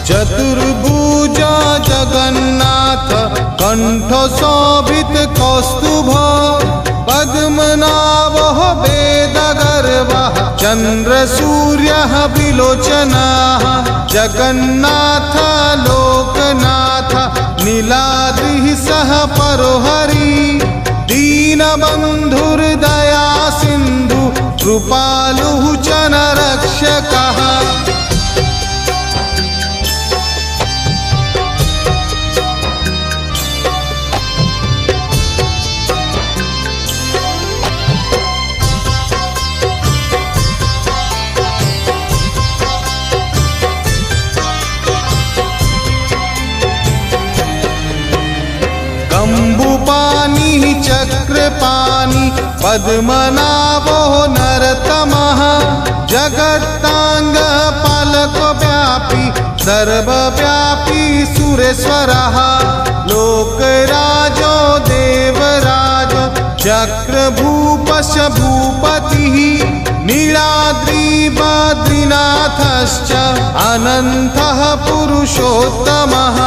चतुर्भुज जगन्नाथ कंठ शोभित कौस्तुभ पद्मनाभः वेदगर्वः चन्द्रसूर्यः विलोचनः जगन्नाथ लोकनाथ नीलाद्रिः सह परोहरि दीनबन्धुर्दया सिन्धु कृपालुः च नरक्षकः कम्बुपाणि चक्रपाणि पद्मनाभो नरतमः जगत्ताङ्गः पालकव्यापी सर्वव्यापी सुरेश्वरः लोकराजो देवराजो चक्रभूपश्च भूपतिः नीलाद्रि बद्रीनाथश्च अनन्तः पुरुषोत्तमः।